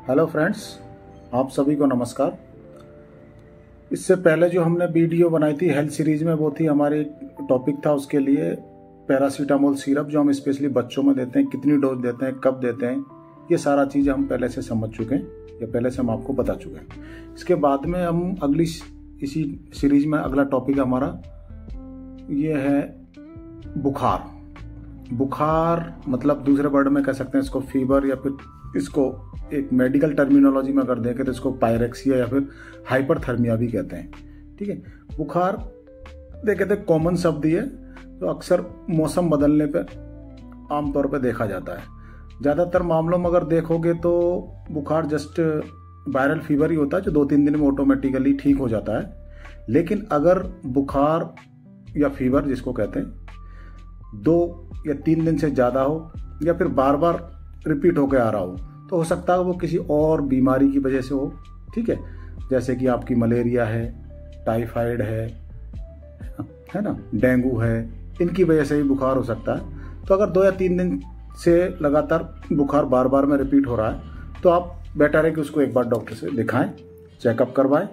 Hello friends, आप सभी को नमस्कार। इससे पहले जो हमने वीडियो बनाई थी हेल्थ सीरीज में, वो थी हमारी टॉपिक था उसके लिए पैरासीटामोल सिरप, जो हम स्पेशली बच्चों में देते हैं, कितनी डोज देते हैं, कब देते हैं, ये सारा चीज़ हम पहले से समझ चुके हैं या पहले से हम आपको बता चुके हैं। इसके बाद में हम अगली इसी सीरीज में अगला टॉपिक हमारा ये है बुखार। बुखार मतलब दूसरे वर्ड में कह सकते हैं इसको फीवर, या फिर इसको एक मेडिकल टर्मिनोलॉजी में अगर देखें तो इसको पायरेक्सिया या फिर हाइपरथर्मिया भी कहते हैं। ठीक है, बुखार देखे तो कॉमन शब्द ही है, तो अक्सर मौसम बदलने पे आमतौर पे देखा जाता है। ज़्यादातर मामलों में अगर देखोगे तो बुखार जस्ट वायरल फीवर ही होता है, जो 2-3 दिन में ऑटोमेटिकली ठीक हो जाता है। लेकिन अगर बुखार या फीवर जिसको कहते हैं 2 या 3 दिन से ज़्यादा हो, या फिर बार बार रिपीट होकर आ रहा हो, तो हो सकता है वो किसी और बीमारी की वजह से हो। ठीक है, जैसे कि आपकी मलेरिया है, टाइफाइड है ना, डेंगू है, इनकी वजह से भी बुखार हो सकता है। तो अगर 2 या 3 दिन से लगातार बुखार बार बार में रिपीट हो रहा है, तो आप बेटर है कि उसको एक बार डॉक्टर से दिखाएं, चेकअप करवाएं।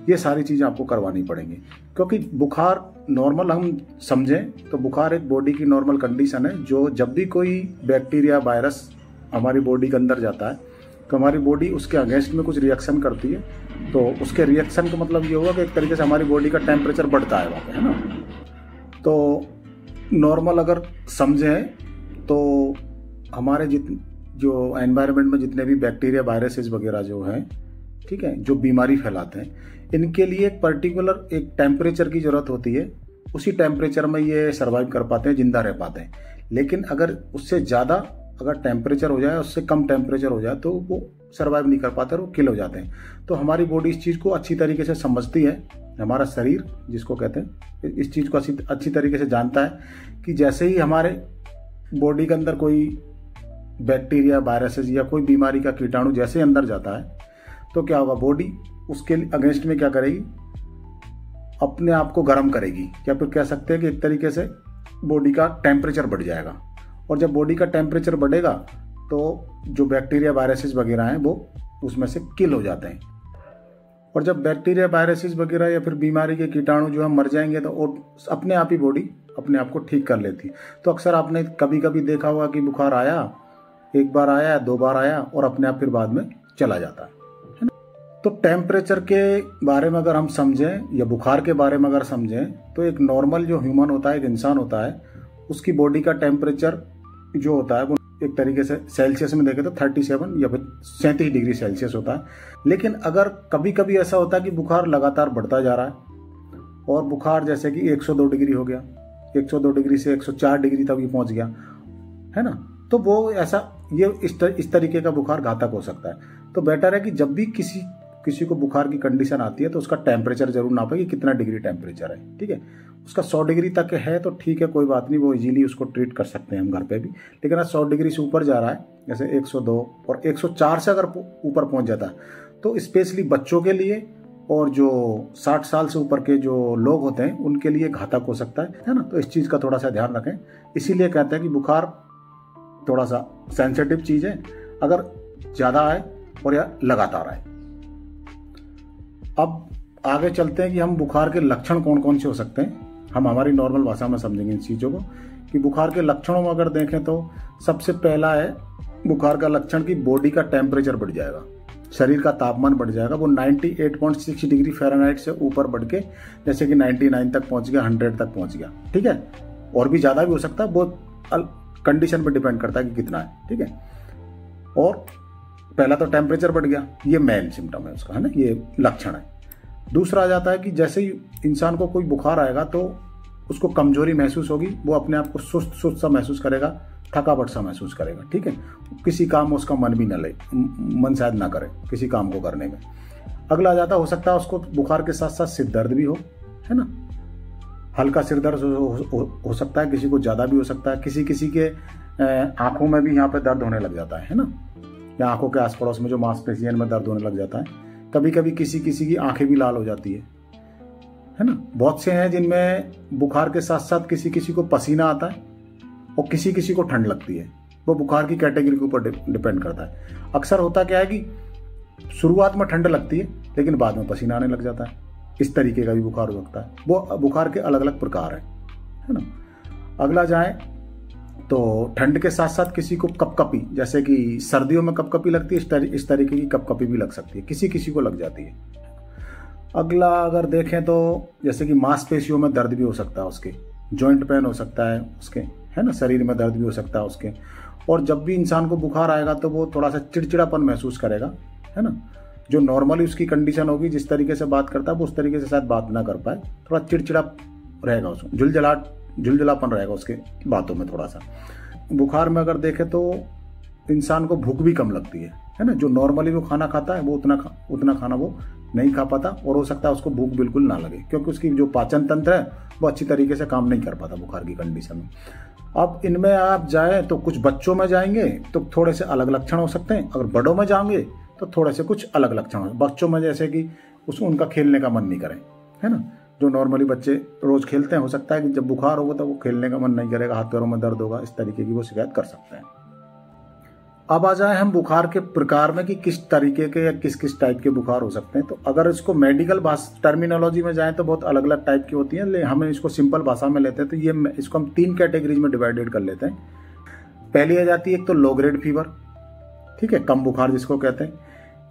ये सारी चीज़ें आपको करवानी पड़ेंगी, क्योंकि बुखार नॉर्मल हम समझें तो बुखार एक बॉडी की नॉर्मल कंडीशन है, जो जब भी कोई बैक्टीरिया वायरस हमारी बॉडी के अंदर जाता है तो हमारी बॉडी उसके अगेंस्ट में कुछ रिएक्शन करती है। तो उसके रिएक्शन का मतलब ये होगा कि एक तरीके से हमारी बॉडी का टेम्परेचर बढ़ता है वहाँ पे, है ना। तो नॉर्मल अगर समझें तो हमारे जो एनवायरनमेंट में जितने भी बैक्टीरिया वायरसेस वगैरह जो हैं, ठीक है, जो बीमारी फैलाते हैं, इनके लिए एक पर्टिकुलर एक टेम्परेचर की ज़रूरत होती है। उसी टेम्परेचर में ये सर्वाइव कर पाते हैं, जिंदा रह पाते हैं। लेकिन अगर उससे ज़्यादा अगर टेम्परेचर हो जाए, उससे कम टेम्परेचर हो जाए, तो वो सर्वाइव नहीं कर पाते, वो किल हो जाते हैं। तो हमारी बॉडी इस चीज़ को अच्छी तरीके से समझती है, हमारा शरीर जिसको कहते हैं इस चीज़ को अच्छी तरीके से जानता है कि जैसे ही हमारे बॉडी के अंदर कोई बैक्टीरिया वायरसेस या कोई बीमारी का कीटाणु जैसे अंदर जाता है, तो क्या होगा, बॉडी उसके अगेंस्ट में क्या करेगी, अपने आप को गर्म करेगी, या फिर कह सकते हैं कि एक तरीके से बॉडी का टेम्परेचर बढ़ जाएगा। और जब बॉडी का टेम्परेचर बढ़ेगा तो जो बैक्टीरिया वायरसेस वगैरह हैं वो उसमें से किल हो जाते हैं। और जब बैक्टीरिया वायरसेस वगैरह या फिर बीमारी के कीटाणु जो हम मर जाएंगे, तो अपने आप ही बॉडी अपने आप को ठीक कर लेती। तो अक्सर आपने कभी कभी देखा होगा कि बुखार आया, एक बार आया, 2 बार आया, और अपने आप फिर बाद में चला जाता है ना। तो टेम्परेचर के बारे में अगर हम समझें या बुखार के बारे में अगर समझें, तो एक नॉर्मल जो ह्यूमन होता है, एक इंसान होता है, उसकी बॉडी का टेम्परेचर जो होता है वो एक तरीके से सेल्सियस में देखें तो 37 या फिर 37 डिग्री सेल्सियस होता है। लेकिन अगर कभी कभी ऐसा होता है कि बुखार लगातार बढ़ता जा रहा है, और बुखार जैसे कि 102 डिग्री हो गया, 102 डिग्री से 104 डिग्री तक भी पहुंच गया, है ना, तो वो ऐसा ये इस तरीके का बुखार घातक हो सकता है। तो बेटर है कि जब भी किसी को बुखार की कंडीशन आती है, तो उसका टेम्परेचर जरूर नापे कि कितना डिग्री टेम्परेचर है। ठीक है, उसका 100 डिग्री तक है तो ठीक है, कोई बात नहीं, वो इजीली उसको ट्रीट कर सकते हैं हम घर पे भी। लेकिन अगर 100 डिग्री से ऊपर जा रहा है, जैसे 102 और 104 से अगर ऊपर पहुंच जाता है, तो स्पेशली बच्चों के लिए और जो 60 साल से ऊपर के जो लोग होते हैं उनके लिए घातक हो सकता है ना। तो इस चीज़ का थोड़ा सा ध्यान रखें। इसीलिए कहते हैं कि बुखार थोड़ा सा सेंसिटिव चीज़ है, अगर ज़्यादा आए और या लगातार आए। अब आगे चलते हैं कि हम बुखार के लक्षण कौन कौन से हो सकते हैं। हम हमारी नॉर्मल भाषा में समझेंगे इन चीज़ों को कि बुखार के लक्षणों में अगर देखें तो सबसे पहला है बुखार का लक्षण कि बॉडी का टेम्परेचर बढ़ जाएगा, शरीर का तापमान बढ़ जाएगा। वो 98.6 डिग्री फ़ारेनहाइट से ऊपर बढ़ के जैसे कि 99 तक पहुंच गया, 100 तक पहुंच गया। ठीक है, और भी ज़्यादा भी हो सकता है, बहुत कंडीशन पर डिपेंड करता है कि कितना है। ठीक है, और पहला तो टेम्परेचर बढ़ गया, ये मेन सिम्टम है उसका, है ना, ये लक्षण है। दूसरा आ जाता है कि जैसे ही इंसान को कोई बुखार आएगा तो उसको कमजोरी महसूस होगी, वो अपने आप को सुस्त सा महसूस करेगा, थकावट सा महसूस करेगा। ठीक है, किसी काम में उसका मन भी न ले, मन शायद ना करे किसी काम को करने में। अगला आ जाता, हो सकता है उसको बुखार के साथ साथ सिर दर्द भी हो, है ना, हल्का सिर दर्द हो सकता है, किसी को ज़्यादा भी हो सकता है। किसी के आंखों में भी यहाँ पे दर्द होने लग जाता है ना, या आंखों के आस पड़ोस में जो मांसपेशियों में दर्द होने लग जाता है। कभी कभी किसी की आंखें भी लाल हो जाती है ना। बहुत से हैं जिनमें बुखार के साथ साथ किसी को पसीना आता है और किसी को ठंड लगती है। वो बुखार की कैटेगरी के ऊपर डिपेंड करता है। अक्सर होता क्या है कि शुरुआत में ठंड लगती है लेकिन बाद में पसीना आने लग जाता है। इस तरीके का भी बुखार हो सकता है। वो बुखार के अलग अलग प्रकार है ना। अगला जाए तो ठंड के साथ साथ किसी को कपकपी, जैसे कि सर्दियों में कपकपी लगती है, इस तरीके की कपकपी भी लग सकती है, किसी किसी को लग जाती है। अगला अगर देखें तो जैसे कि मांसपेशियों में दर्द भी हो सकता है उसके, जॉइंट पेन हो सकता है उसके, है ना, शरीर में दर्द भी हो सकता है उसके। और जब भी इंसान को बुखार आएगा तो वो थोड़ा सा चिड़चिड़ापन महसूस करेगा, है ना। जो नॉर्मली उसकी कंडीशन होगी, जिस तरीके से बात करता है वो उस तरीके से शायद बात ना कर पाए, थोड़ा चिड़चिड़ा रहेगा उसमें, झुलझुलापन रहेगा उसके बातों में थोड़ा सा। बुखार में अगर देखें तो इंसान को भूख भी कम लगती है ना। जो नॉर्मली वो खाना खाता है वो उतना खाना वो नहीं खा पाता, और हो सकता है उसको भूख बिल्कुल ना लगे, क्योंकि उसकी जो पाचन तंत्र है वो अच्छी तरीके से काम नहीं कर पाता बुखार की कंडीशन में। अब इनमें आप जाए तो कुछ बच्चों में जाएंगे तो थोड़े से अलग लक्षण हो सकते हैं, अगर बड़ों में जाएंगे तो थोड़े से कुछ अलग लक्षण हो। बच्चों में जैसे कि उनका खेलने का मन नहीं करे, है ना। जो नॉर्मली बच्चे रोज खेलते हैं, हो सकता है कि जब बुखार होगा तो वो खेलने का मन नहीं करेगा, हाथ पैरों में दर्द होगा, इस तरीके की वो शिकायत कर सकते हैं। अब आ जाए हम बुखार के प्रकार में कि किस तरीके के या किस किस टाइप के बुखार हो सकते हैं। तो अगर इसको मेडिकल टर्मिनोलॉजी में जाएं तो बहुत अलग अलग टाइप की होती हैं, लेकिन हमें इसको सिंपल भाषा में लेते हैं तो ये इसको हम 3 कैटेगरीज में डिवाइडेड कर लेते हैं। पहली आ जाती है एक तो लो ग्रेड फीवर, ठीक है, कम बुखार जिसको कहते हैं।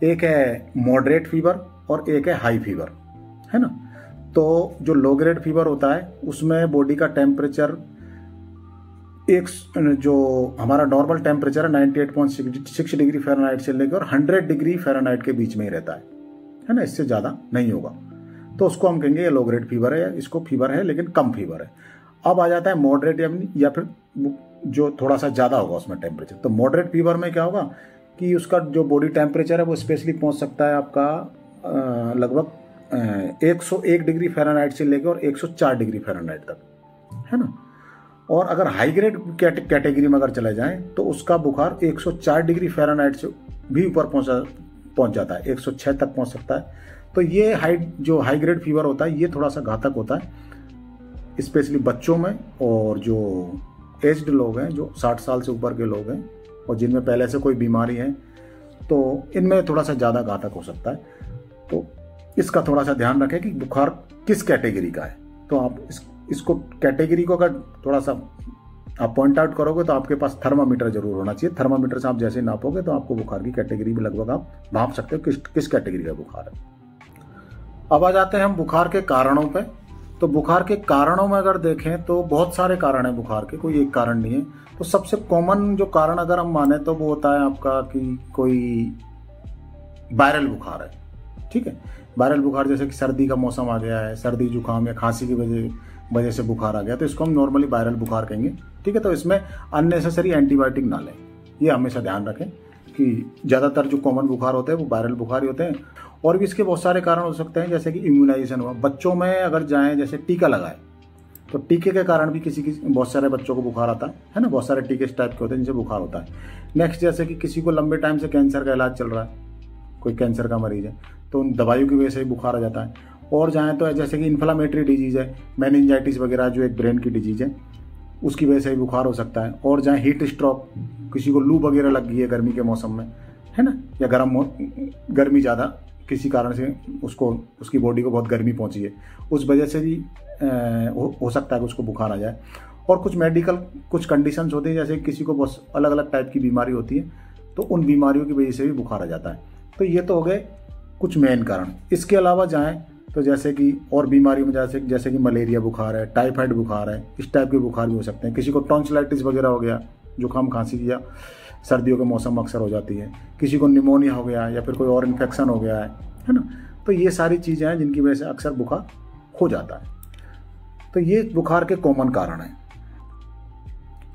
एक है मॉडरेट फीवर और एक है हाई फीवर, है ना। तो जो लो ग्रेड फीवर होता है उसमें बॉडी का टेम्परेचर जो हमारा नॉर्मल टेम्परेचर है 98.6 डिग्री फ़ारेनहाइट से लेकर 100 डिग्री फ़ारेनहाइट के बीच में ही रहता है ना, इससे ज़्यादा नहीं होगा। तो उसको हम कहेंगे ये लो ग्रेड फीवर है, इसको फीवर है लेकिन कम फीवर है। अब आ जाता है मॉडरेट या फिर जो थोड़ा सा ज़्यादा होगा उसमें टेम्परेचर। तो मॉडरेट फीवर में क्या होगा कि उसका जो बॉडी टेम्परेचर है वो स्पेशली पहुँच सकता है आपका लगभग 101 डिग्री फ़ारेनहाइट से लेकर 104 डिग्री फ़ारेनहाइट तक, है ना। और अगर हाई ग्रेड कैटेगरी में अगर चले जाएं तो उसका बुखार 104 डिग्री फ़ारेनहाइट से भी ऊपर पहुंच जाता है, 106 तक पहुंच सकता है। तो ये जो हाई ग्रेड फीवर होता है ये थोड़ा सा घातक होता है, स्पेशली बच्चों में, और जो एज्ड लोग हैं, जो 60 साल से ऊपर के लोग हैं और जिनमें पहले से कोई बीमारी है, तो इनमें थोड़ा सा ज़्यादा घातक हो सकता है। तो इसका थोड़ा सा ध्यान रखें कि बुखार किस कैटेगरी का है। तो आप इसको कैटेगरी को अगर थोड़ा सा आप पॉइंट आउट करोगे तो आपके पास थर्मामीटर जरूर होना चाहिए। थर्मामीटर से आप जैसे नापोगे तो आपको बुखार की कैटेगरी भी लगभग आप भाप सकते हो किस कैटेगरी का बुखार है। अब आ जाते हैं हम बुखार के कारणों पे। तो बुखार के कारणों में अगर देखें तो बहुत सारे कारण हैं बुखार के, कोई एक कारण नहीं है। तो सबसे कॉमन जो कारण अगर हम माने तो वो होता है आपका कि कोई वायरल बुखार है, ठीक है। वायरल बुखार जैसे कि सर्दी का मौसम आ गया है, सर्दी जुकाम या खांसी की वजह से बुखार आ गया तो इसको हम नॉर्मली वायरल बुखार कहेंगे, ठीक है। तो इसमें अननेसेसरी एंटीबायोटिक ना लें, ये हमेशा ध्यान रखें कि ज़्यादातर जो कॉमन बुखार होते हैं वो वायरल बुखार ही होते हैं। और भी इसके बहुत सारे कारण हो सकते हैं, जैसे कि इम्यूनाइजेशन हुआ, बच्चों में अगर जाएँ जैसे टीका लगाए तो टीके के कारण भी बहुत सारे बच्चों को बुखार आता है ना। बहुत सारे टीके इस टाइप के होते हैं जिनसे बुखार होता है। नेक्स्ट जैसे कि किसी को लंबे टाइम से कैंसर का इलाज चल रहा है, कोई कैंसर का मरीज है तो उन दवाइयों की वजह से बुखार आ जाता है। और जाएँ तो जैसे कि इन्फ्लामेटरी डिजीज़ है, मेनिंजाइटिस वगैरह जो एक ब्रेन की डिजीज़ है उसकी वजह से भी बुखार हो सकता है। और जाएँ हीट स्ट्रोक, किसी को लू वगैरह लग गई है गर्मी के मौसम में, है ना, या गर्मी ज़्यादा किसी कारण से उसकी बॉडी को बहुत गर्मी पहुंची है, उस वजह से भी हो सकता है कि उसको बुखार आ जाए। और कुछ मेडिकल कुछ कंडीशंस होती हैं, जैसे किसी को बहुत अलग अलग टाइप की बीमारी होती है तो उन बीमारियों की वजह से भी बुखार आ जाता है। तो ये तो हो गए कुछ मेन कारण। इसके अलावा जाएं तो जैसे कि और बीमारियों में जैसे कि मलेरिया बुखार है, टाइफाइड बुखार है, इस टाइप के बुखार भी हो सकते हैं। किसी को टॉन्सिलाइटिस वगैरह हो गया, जुकाम खांसी या सर्दियों के मौसम में अक्सर हो जाती है। किसी को निमोनिया हो गया या फिर कोई और इन्फेक्शन हो गया है ना। तो ये सारी चीज़ें हैं जिनकी वजह से अक्सर बुखार हो जाता है। तो ये बुखार के कॉमन कारण हैं।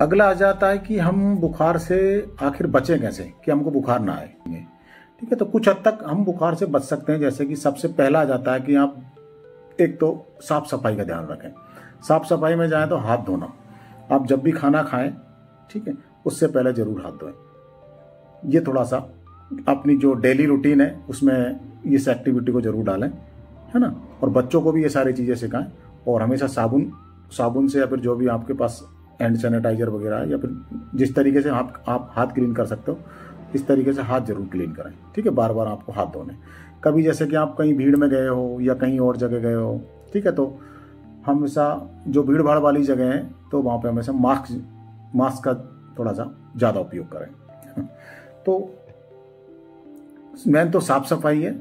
अगला आ जाता है कि हम बुखार से आखिर बचें कैसे, कि हमको बुखार ना आए, ठीक है। तो कुछ हद तक हम बुखार से बच सकते हैं। जैसे कि सबसे पहला आ जाता है कि आप एक तो साफ सफाई का ध्यान रखें। साफ सफाई में जाएं तो हाथ धोना, आप जब भी खाना खाएं, ठीक है, उससे पहले जरूर हाथ धोएं। ये थोड़ा सा अपनी जो डेली रूटीन है उसमें इस एक्टिविटी को जरूर डालें, है ना। और बच्चों को भी ये सारी चीज़ें सिखाएं। और हमेशा साबुन से या फिर जो भी आपके पास हैंड सैनिटाइजर वगैरह है या फिर जिस तरीके से आप हाथ क्लीन कर सकते हो इस तरीके से हाथ जरूर क्लीन करें, ठीक है, बार बार आपको हाथ धोने। कभी जैसे कि आप कहीं भीड़ में गए हो या कहीं और जगह गए हो, ठीक है, तो हमेशा जो भीड़ भाड़ वाली जगह है तो वहाँ पे हमेशा मास्क का थोड़ा सा ज़्यादा उपयोग करें। तो मेन तो साफ सफाई है,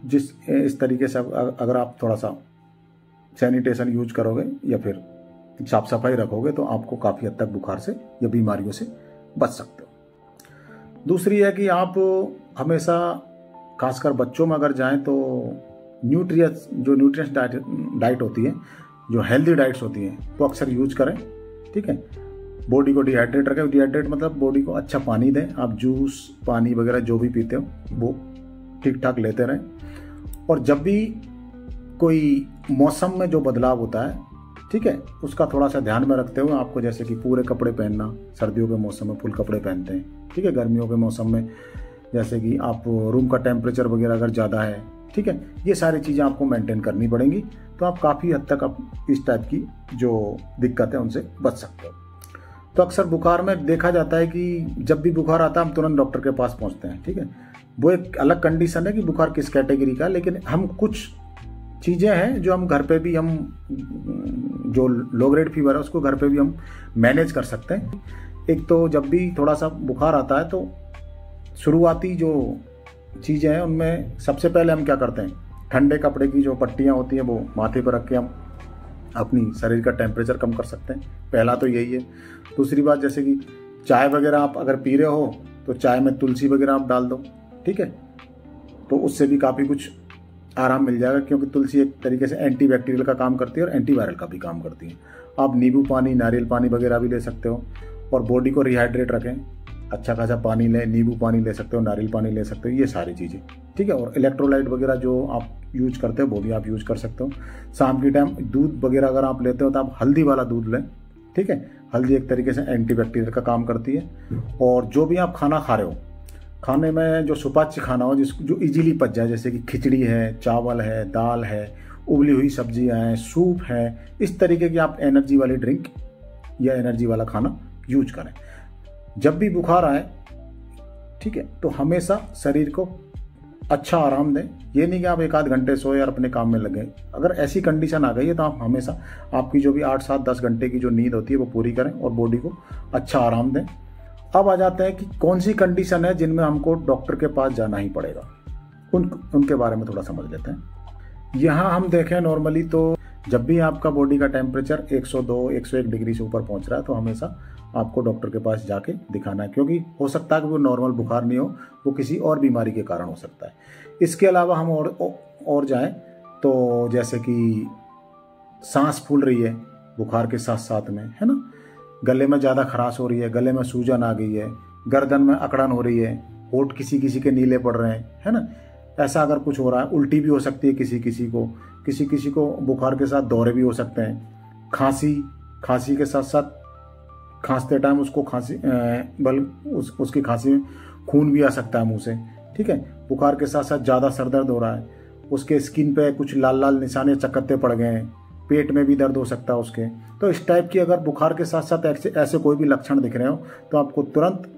इस तरीके से अगर आप थोड़ा सा सैनिटेशन यूज करोगे या फिर साफ सफाई रखोगे तो आपको काफ़ी हद तक बुखार से या बीमारियों से बच सकते हो। दूसरी है कि आप हमेशा खासकर बच्चों में अगर जाएं तो न्यूट्रिएंट्स डाइट होती है, जो हेल्दी डाइट्स होती हैं, वो अक्सर यूज करें, ठीक है। बॉडी को डिहाइड्रेट रखें, डिहाइड्रेट मतलब बॉडी को अच्छा पानी दें। आप जूस, पानी वगैरह जो भी पीते हो वो ठीक ठाक लेते रहें। और जब भी कोई मौसम में जो बदलाव होता है, ठीक है, उसका थोड़ा सा ध्यान में रखते हुए आपको जैसे कि पूरे कपड़े पहनना, सर्दियों के मौसम में फुल कपड़े पहनते हैं, ठीक है। गर्मियों के मौसम में जैसे कि आप रूम का टेम्परेचर वगैरह अगर ज़्यादा है, ठीक है, ये सारी चीज़ें आपको मेंटेन करनी पड़ेंगी, तो आप काफ़ी हद तक आप इस टाइप की जो दिक्कत है उनसे बच सकते हो। तो अक्सर बुखार में देखा जाता है कि जब भी बुखार आता है हम तुरंत डॉक्टर के पास पहुंचते हैं, ठीक है। वो एक अलग कंडीशन है कि बुखार किस कैटेगरी का, लेकिन हम कुछ चीज़ें हैं जो हम घर पे भी हम जो लो ग्रेड फीवर है उसको घर पे भी हम मैनेज कर सकते हैं। एक तो जब भी थोड़ा सा बुखार आता है तो शुरुआती जो चीज़ें हैं उनमें सबसे पहले हम क्या करते हैं, ठंडे कपड़े की जो पट्टियाँ होती हैं वो माथे पर रख के हम अपनी शरीर का टेम्परेचर कम कर सकते हैं। पहला तो यही है। दूसरी बात, जैसे कि चाय वगैरह आप अगर पी रहे हो तो चाय में तुलसी वगैरह आप डाल दो, ठीक है, तो उससे भी काफ़ी कुछ आराम मिल जाएगा, क्योंकि तुलसी एक तरीके से एंटीबैक्टीरियल का काम करती है और एंटीवायरल का भी काम करती है। आप नींबू पानी, नारियल पानी वगैरह भी ले सकते हो और बॉडी को रिहाइड्रेट रखें, अच्छा खासा पानी लें, नींबू पानी ले सकते हो, नारियल पानी ले सकते हो, ये सारी चीज़ें, ठीक है। और इलेक्ट्रोलाइट वगैरह जो आप यूज करते हो वो भी आप यूज कर सकते हो। शाम के टाइम दूध वगैरह अगर आप लेते हो तो आप हल्दी वाला दूध लें, ठीक है। हल्दी एक तरीके से एंटीबैक्टीरियल का काम करती है। और जो भी आप खाना खा रहे हो, खाने में जो सुपाच्य खाना हो जो इजीली पच जाए, जैसे कि खिचड़ी है, चावल है, दाल है, उबली हुई सब्जियां हैं, सूप है, इस तरीके की आप एनर्जी वाली ड्रिंक या एनर्जी वाला खाना यूज करें जब भी बुखार आए, ठीक है। तो हमेशा शरीर को अच्छा आराम दें। ये नहीं कि आप 1 आध घंटे सोए और अपने काम में लगे। अगर ऐसी कंडीशन आ गई है तो आप हमेशा आपकी जो भी 8, 7, 10 घंटे की जो नींद होती है वो पूरी करें और बॉडी को अच्छा आराम दें। अब आ जाते हैं कि कौन सी कंडीशन है जिनमें हमको डॉक्टर के पास जाना ही पड़ेगा, उनके बारे में थोड़ा समझ लेते हैं। यहाँ हम देखें नॉर्मली तो जब भी आपका बॉडी का टेम्परेचर 102, 101 डिग्री से ऊपर पहुँच रहा है तो हमेशा आपको डॉक्टर के पास जाके दिखाना है, क्योंकि हो सकता है कि वो नॉर्मल बुखार नहीं हो, वो किसी और बीमारी के कारण हो सकता है। इसके अलावा हम और जाएं तो जैसे कि सांस फूल रही है बुखार के साथ साथ में, है ना, गले में ज़्यादा खराश हो रही है, गले में सूजन आ गई है, गर्दन में अकड़न हो रही है, होंठ किसी किसी के नीले पड़ रहे हैं, है ना, ऐसा अगर कुछ हो रहा है, उल्टी भी हो सकती है किसी किसी को बुखार के साथ दौरे भी हो सकते हैं, खांसी के साथ साथ खांसते टाइम उसको उसकी खांसी में खून भी आ सकता है मुंह से, ठीक है। बुखार के साथ साथ ज़्यादा सर दर्द हो रहा है, उसके स्किन पे कुछ लाल लाल निशाने, चकत्ते पड़ गए हैं, पेट में भी दर्द हो सकता है उसके। तो इस टाइप की अगर बुखार के साथ साथ ऐसे कोई भी लक्षण दिख रहे हो तो आपको तुरंत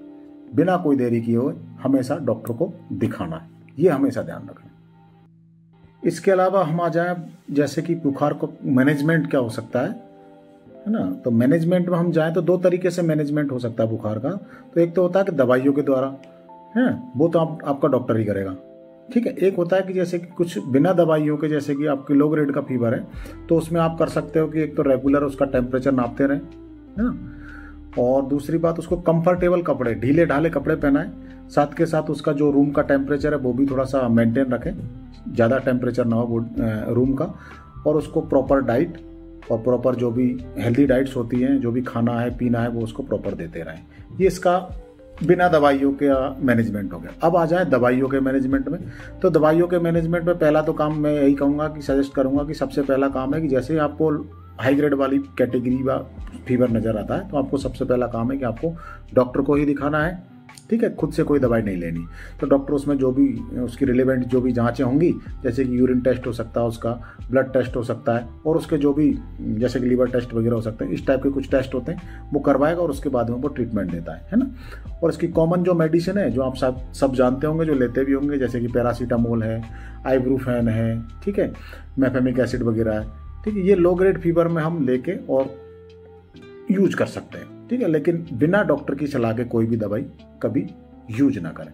बिना कोई देरी किए हुए हमेशा डॉक्टर को दिखाना है, ये हमेशा ध्यान रखें। इसके अलावा हम आ जाए जैसे कि बुखार को मैनेजमेंट क्या हो सकता है ना। तो मैनेजमेंट में हम जाएं तो 2 तरीके से मैनेजमेंट हो सकता है बुखार का। तो एक तो होता है कि दवाइयों के द्वारा, है, वो तो आपका डॉक्टर ही करेगा, ठीक है। एक होता है कि जैसे कि कुछ बिना दवाइयों के, जैसे कि आपकी लो ग्रेड का फीवर है तो उसमें आप कर सकते हो कि एक तो रेगुलर उसका टेम्परेचर नापते रहें, है ना, और दूसरी बात उसको कंफर्टेबल कपड़े, ढीले ढाले कपड़े पहनाएं, साथ के साथ उसका जो रूम का टेम्परेचर है वो भी थोड़ा सा मेंटेन रखें, ज़्यादा टेम्परेचर ना हो रूम का, और उसको प्रॉपर डाइट और प्रॉपर जो भी हेल्दी डाइट्स होती हैं, जो भी खाना है पीना है वो उसको प्रॉपर देते रहें। ये इसका बिना दवाइयों के मैनेजमेंट हो गया। अब आ जाए दवाइयों के मैनेजमेंट में। तो दवाइयों के मैनेजमेंट में पहला तो काम मैं यही कहूँगा कि सजेस्ट करूँगा कि सबसे पहला काम है कि जैसे ही आपको हाई ग्रेड वाली कैटेगरी व फीवर नज़र आता है तो आपको सबसे पहला काम है कि आपको डॉक्टर को ही दिखाना है, ठीक है, खुद से कोई दवाई नहीं लेनी। तो डॉक्टर उसमें जो भी उसकी रिलेवेंट जो भी जांचें होंगी, जैसे कि यूरिन टेस्ट हो सकता है, उसका ब्लड टेस्ट हो सकता है, और उसके जो भी जैसे कि लीवर टेस्ट वगैरह हो सकते हैं, इस टाइप के कुछ टेस्ट होते हैं, वो करवाएगा और उसके बाद में वो ट्रीटमेंट देता है ना। और इसकी कॉमन जो मेडिसिन है जो आप सब जानते होंगे, जो लेते भी होंगे, जैसे कि पैरासीटामोल है, आइब्रूफेन है, ठीक है, मेफेमिक एसिड वगैरह है, ठीक है। ये लो ग्रेड फीवर में हम लेके और यूज कर सकते हैं, ठीक है, लेकिन बिना डॉक्टर की सलाह के कोई भी दवाई कभी यूज ना करें।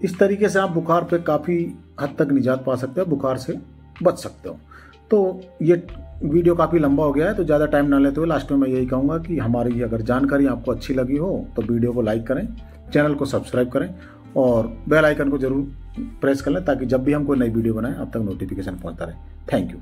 इस तरीके से आप बुखार पे काफ़ी हद तक निजात पा सकते हो, बुखार से बच सकते हो। तो ये वीडियो काफ़ी लंबा हो गया है, तो ज़्यादा टाइम ना लेते हुए लास्ट में मैं यही कहूँगा कि हमारी अगर जानकारी आपको अच्छी लगी हो तो वीडियो को लाइक करें, चैनल को सब्सक्राइब करें और बेल आइकन को जरूर प्रेस कर लें, ताकि जब भी हम कोई नई वीडियो बनाएं आप तक नोटिफिकेशन पहुँचता रहे। Thank you.